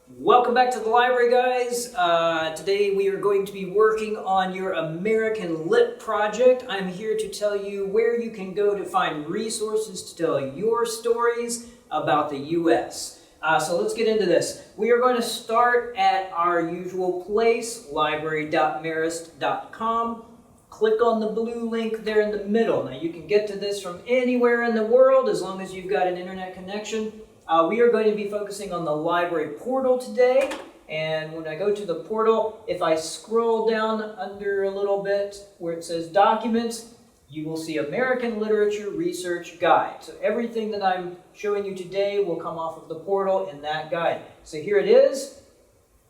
Welcome back to the library, guys. Today we are going to be working on your American Lit project. I'm here to tell you where you can go to find resources to tell your stories about the U.S. So let's get into this. We are going to start at our usual place, library.marist.com. Click on the blue link there in the middle. Now you can get to this from anywhere in the world as long as you've got an internet connection. We are going to be focusing on the library portal today, and when I go to the portal, if I scroll down under a little bit where it says Documents, you will see American Literature Research Guide. So everything that I'm showing you today will come off of the portal in that guide. So here it is,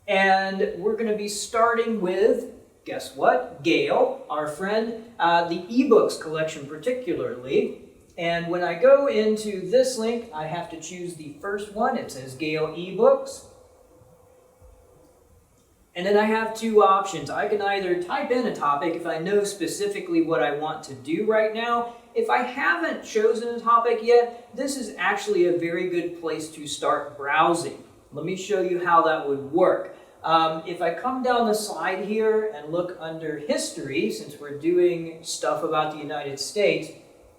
and we're going to be starting with, guess what? Gale, our friend, the ebooks collection particularly. And when I go into this link, I have to choose the first one. It says Gale eBooks. And then I have two options. I can either type in a topic if I know specifically what I want to do right now. If I haven't chosen a topic yet, this is actually a very good place to start browsing. Let me show you how that would work. If I come down the side here and look under History, since we're doing stuff about the United States,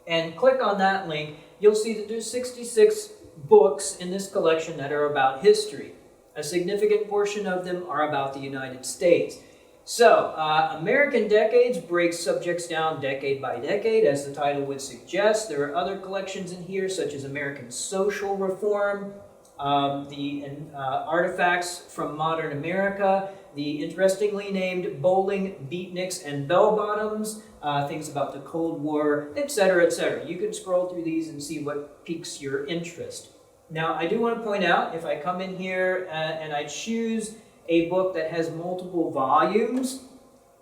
and click on that link, you'll see that there's 66 books in this collection that are about history. A significant portion of them are about the United States. So, American Decades breaks subjects down decade by decade, as the title would suggest. There are other collections in here, such as American Social Reform, the Artifacts from Modern America, the interestingly named Bowling, Beatniks, and Bell-Bottoms, things about the Cold War, etc., etc. You can scroll through these and see what piques your interest. Now, I do want to point out, if I come in here and I choose a book that has multiple volumes,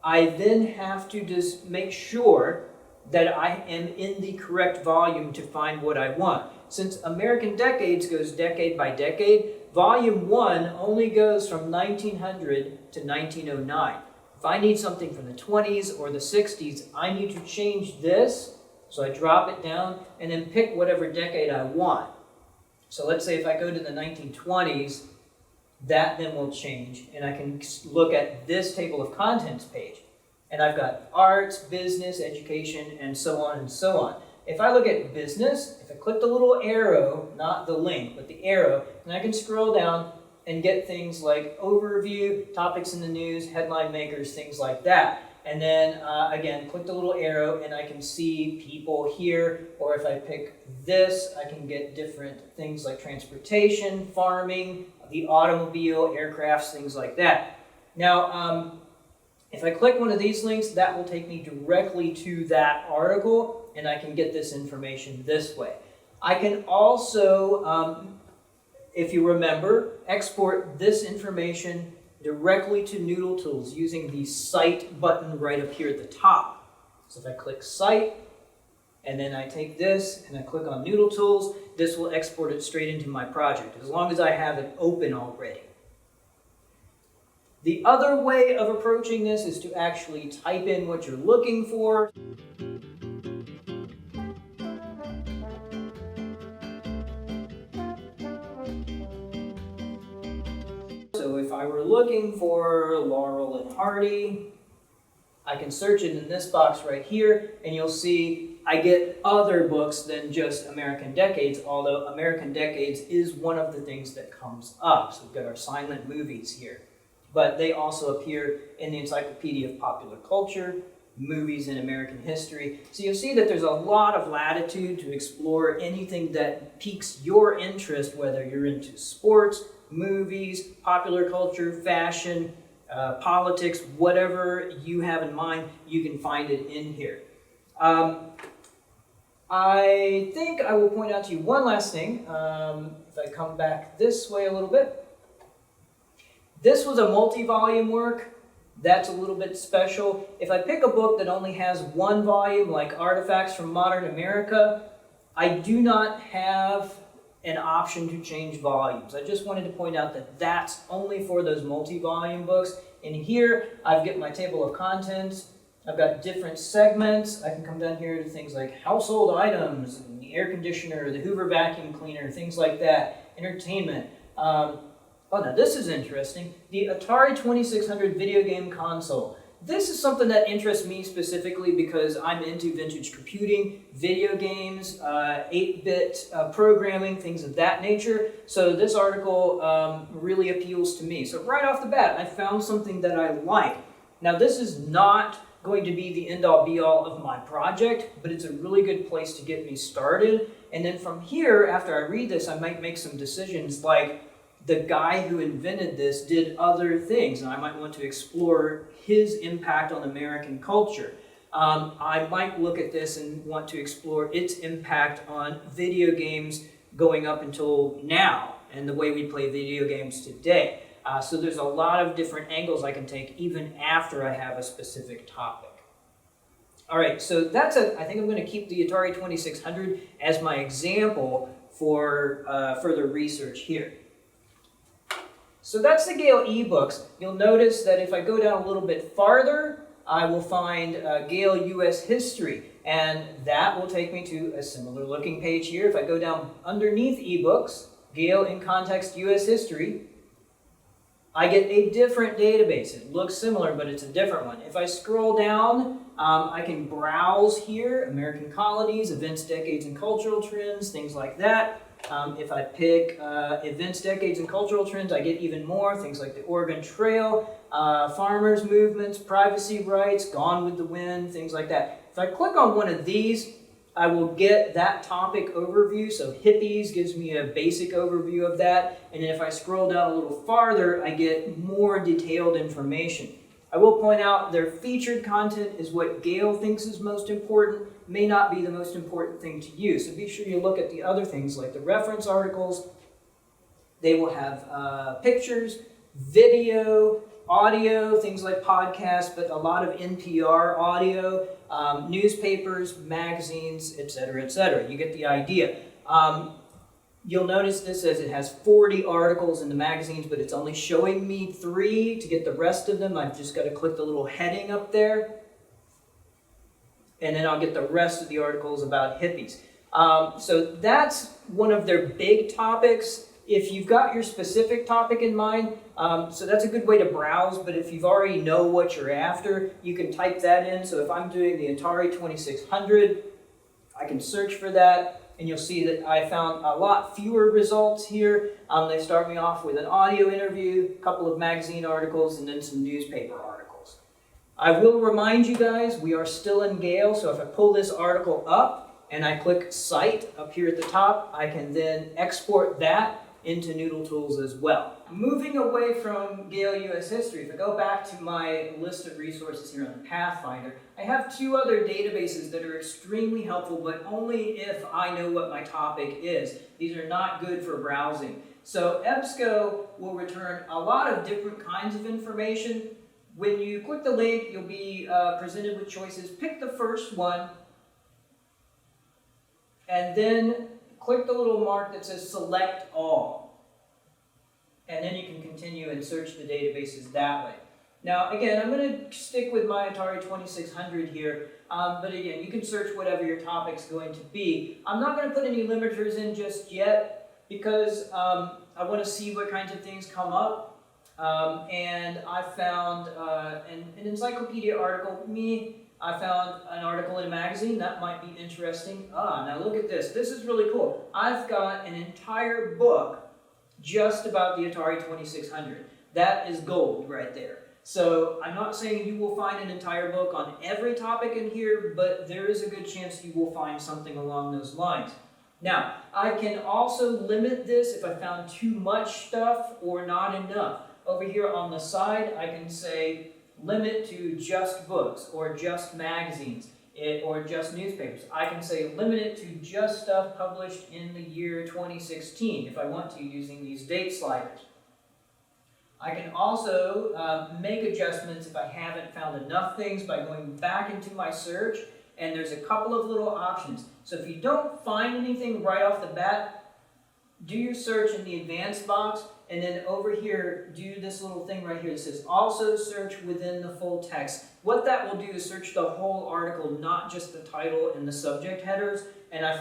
I then have to just make sure that I am in the correct volume to find what I want. Since American Decades goes decade by decade, Volume 1 only goes from 1900 to 1909. If I need something from the 20s or the 60s, I need to change this. So I drop it down and then pick whatever decade I want. So let's say if I go to the 1920s, that then will change, and I can look at this table of contents page. And I've got arts, business, education, and so on and so on. If I look at business, if I click the little arrow, not the link, but the arrow, then I can scroll down and get things like overview, topics in the news, headline makers, things like that. And then, again, click the little arrow and I can see people here, or if I pick this, I can get different things like transportation, farming, the automobile, aircrafts, things like that. Now, if I click one of these links, that will take me directly to that article, and I can get this information this way. I can also, if you remember, export this information directly to Noodle Tools using the Cite button right up here at the top. So if I click Cite, and then I take this and I click on Noodle Tools, this will export it straight into my project, as long as I have it open already. The other way of approaching this is to actually type in what you're looking for. So if I were looking for Laurel and Hardy, I can search it in this box right here, and you'll see I get other books than just American Decades, although American Decades is one of the things that comes up. So we've got our silent movies here. But they also appear in the Encyclopedia of Popular Culture, Movies in American History. So you'll see that there's a lot of latitude to explore anything that piques your interest, whether you're into sports, movies, popular culture, fashion, politics, whatever you have in mind, you can find it in here. I think I will point out to you one last thing. If I come back this way a little bit. This was a multi-volume work. That's a little bit special. If I pick a book that only has one volume, like Artifacts from Modern America, I do not have an option to change volumes. I just wanted to point out that that's only for those multi-volume books. And here, I've got my table of contents. I've got different segments. I can come down here to things like household items, the air conditioner, the Hoover vacuum cleaner, things like that, entertainment. Oh, now this is interesting. The Atari 2600 video game console. This is something that interests me specifically because I'm into vintage computing, video games, 8-bit programming, things of that nature. So this article really appeals to me. So right off the bat, I found something that I like. Now this is not going to be the end-all be-all of my project, but it's a really good place to get me started. And then from here, after I read this, I might make some decisions like, the guy who invented this did other things, and I might want to explore his impact on American culture. I might look at this and want to explore its impact on video games going up until now and the way we play video games today. So there's a lot of different angles I can take even after I have a specific topic. All right, so I think I'm going to keep the Atari 2600 as my example for further research here. So that's the Gale ebooks. You'll notice that if I go down a little bit farther, I will find Gale US History, and that will take me to a similar looking page here. If I go down underneath ebooks, Gale in Context US History, I get a different database. It looks similar, but it's a different one. If I scroll down, I can browse here, American colonies, events, decades, and cultural trends, things like that. If I pick events, decades, and cultural trends, I get even more, things like the Oregon Trail, farmers' movements, privacy rights, Gone with the Wind, things like that. If I click on one of these, I will get that topic overview. So hippies gives me a basic overview of that. And then if I scroll down a little farther, I get more detailed information. I will point out their featured content is what Gale thinks is most important, may not be the most important thing to you. So be sure you look at the other things like the reference articles. They will have pictures, video, audio, things like podcasts, but a lot of NPR audio, newspapers, magazines, etc., etc. You get the idea. You'll notice this says it has 40 articles in the magazines, but it's only showing me 3. To get the rest of them, I've just got to click the little heading up there, and then I'll get the rest of the articles about hippies. So that's one of their big topics. If you've got your specific topic in mind, so that's a good way to browse, but if you've already know what you're after, you can type that in. So if I'm doing the Atari 2600, I can search for that, and you'll see that I found a lot fewer results here. They start me off with an audio interview, a couple of magazine articles, and then some newspaper articles. I will remind you guys, we are still in Gale, so if I pull this article up and I click Cite up here at the top, I can then export that into Noodle Tools as well. Moving away from Gale US History, if I go back to my list of resources here on Pathfinder, I have 2 other databases that are extremely helpful, but only if I know what my topic is. These are not good for browsing. So EBSCO will return a lot of different kinds of information. When you click the link, you'll be presented with choices. Pick the first one, and then click the little mark that says Select All. And then you can continue and search the databases that way. Now, again, I'm going to stick with my Atari 2600 here, but again, you can search whatever your topic's going to be. I'm not going to put any limiters in just yet because I want to see what kinds of things come up. And I found an encyclopedia article. I found an article in a magazine. That might be interesting. Now look at this. This is really cool. I've got an entire book just about the Atari 2600. That is gold right there. So I'm not saying you will find an entire book on every topic in here, but there is a good chance you will find something along those lines. Now, I can also limit this if I found too much stuff or not enough. Over here on the side, I can say limit to just books or just magazines or just newspapers. I can say limit it to just stuff published in the year 2016 if I want to, using these date sliders. I can also make adjustments if I haven't found enough things by going back into my search, and there's a couple of little options. So if you don't find anything right off the bat, do your search in the advanced box, and then over here, do this little thing right here that says also search within the full text. What that will do is search the whole article, not just the title and the subject headers. And I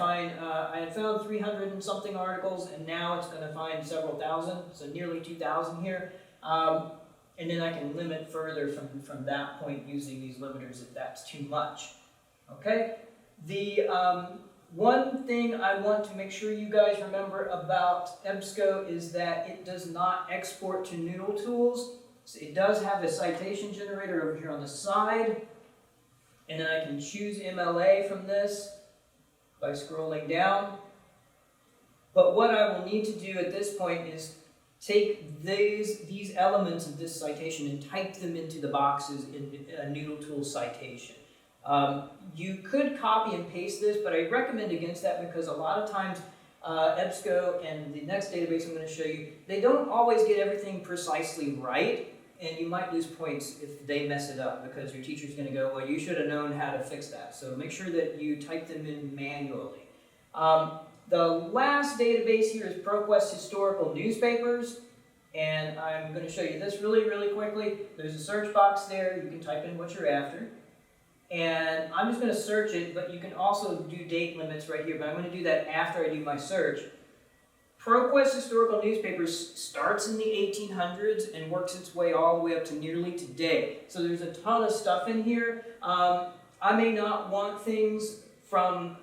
had found 300 and something articles, and now it's going to find several thousand, so nearly 2,000 here. And then I can limit further from that point using these limiters if that's too much. Okay? The one thing I want to make sure you guys remember about EBSCO is that it does not export to Noodle Tools. So it does have a citation generator over here on the side, and then I can choose MLA from this by scrolling down. But what I will need to do at this point is take these elements of this citation and type them into the boxes in a Noodle Tools citation. You could copy and paste this, but I recommend against that because a lot of times EBSCO and the next database I'm going to show you, they don't always get everything precisely right, and you might lose points if they mess it up because your teacher's going to go, well, you should have known how to fix that. So make sure that you type them in manually. The last database here is ProQuest Historical Newspapers, and I'm going to show you this really, really quickly. There's a search box there. You can type in what you're after. And I'm just going to search it, but you can also do date limits right here, but I'm going to do that after I do my search. ProQuest Historical Newspapers starts in the 1800s and works its way all the way up to nearly today. So there's a ton of stuff in here. I may not want things from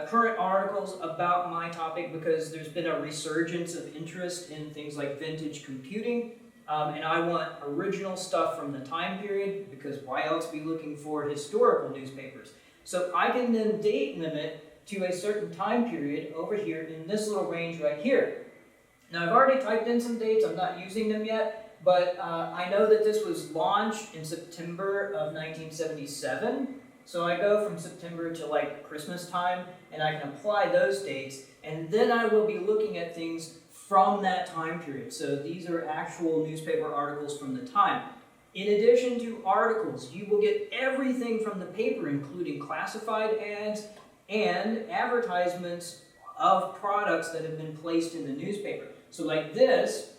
current articles about my topic because there's been a resurgence of interest in things like vintage computing. And I want original stuff from the time period because why else be looking for historical newspapers? So I can then date limit to a certain time period over here in this little range right here. Now I've already typed in some dates, I'm not using them yet, but I know that this was launched in September of 1977. So I go from September to like Christmas time and I can apply those dates, and then I will be looking at things from that time period. So these are actual newspaper articles from the time. In addition to articles, you will get everything from the paper, including classified ads and advertisements of products that have been placed in the newspaper. So like this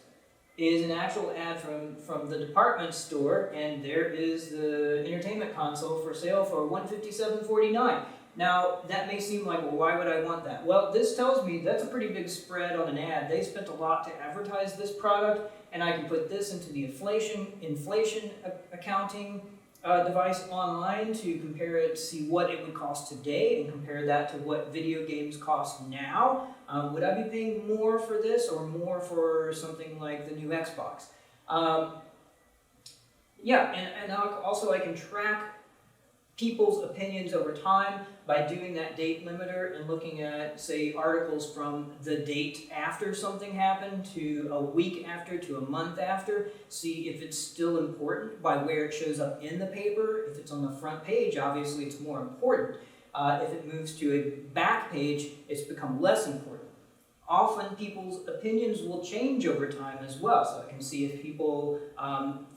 is an actual ad from the department store, and there is the entertainment console for sale for $157.49. Now, that may seem like, well, why would I want that? Well, this tells me that's a pretty big spread on an ad. They spent a lot to advertise this product, and I can put this into the inflation accounting device online to compare it, see what it would cost today, and compare that to what video games cost now. Would I be paying more for this or more for something like the new Xbox? Yeah, and also I can track people's opinions over time by doing that date limiter and looking at, say, articles from the date after something happened to a week after to a month after. See if it's still important by where it shows up in the paper. If it's on the front page, obviously it's more important. If it moves to a back page, it's become less important. Often people's opinions will change over time as well, so I can see if people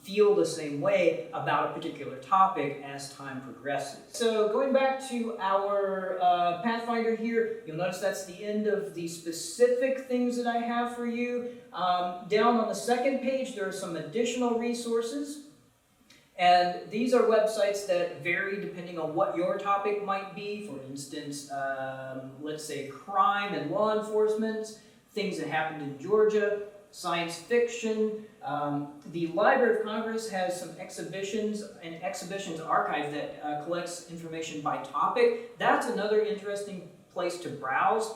feel the same way about a particular topic as time progresses. So going back to our Pathfinder here, you'll notice that's the end of the specific things that I have for you. Down on the second page, there are some additional resources. And these are websites that vary depending on what your topic might be. For instance, let's say crime and law enforcement, things that happened in Georgia, science fiction. The Library of Congress has some exhibitions and exhibitions archive that collects information by topic. That's another interesting place to browse.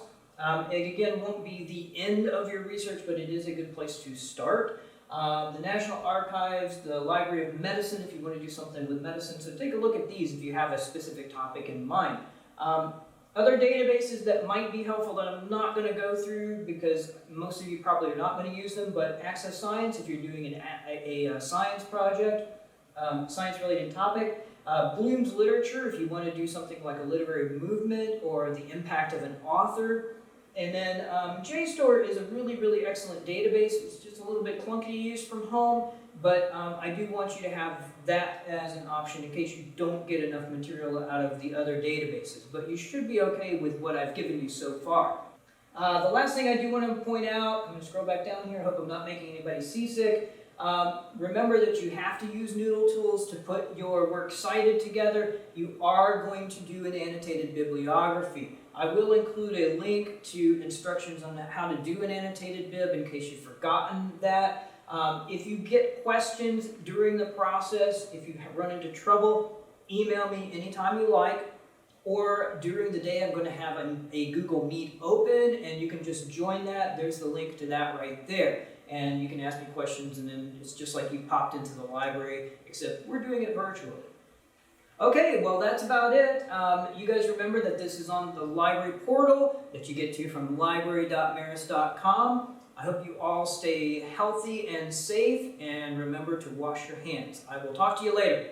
It again won't be the end of your research, but it is a good place to start. The National Archives, the Library of Medicine, if you want to do something with medicine. So take a look at these if you have a specific topic in mind. Other databases that might be helpful that I'm not going to go through because most of you probably are not going to use them, but Access Science if you're doing a science project, science-related topic. Bloom's Literature if you want to do something like a literary movement or the impact of an author. And then JSTOR is a really, really excellent database. It's just a little bit clunky to use from home, but I do want you to have that as an option in case you don't get enough material out of the other databases. But you should be okay with what I've given you so far. The last thing I do want to point out, I'm going to scroll back down here, I hope I'm not making anybody seasick. Remember that you have to use Noodle Tools to put your works cited together. You are going to do an annotated bibliography. I will include a link to instructions on how to do an annotated bib in case you've forgotten that. If you get questions during the process, if you run into trouble, email me anytime you like. Or during the day, I'm going to have a Google Meet open, and you can just join that. There's the link to that right there. And you can ask me questions, and then it's just like you popped into the library, except we're doing it virtually. Okay, well, that's about it. You guys remember that this is on the library portal that you get to from library.marist.com. I hope you all stay healthy and safe, and remember to wash your hands. I will talk to you later.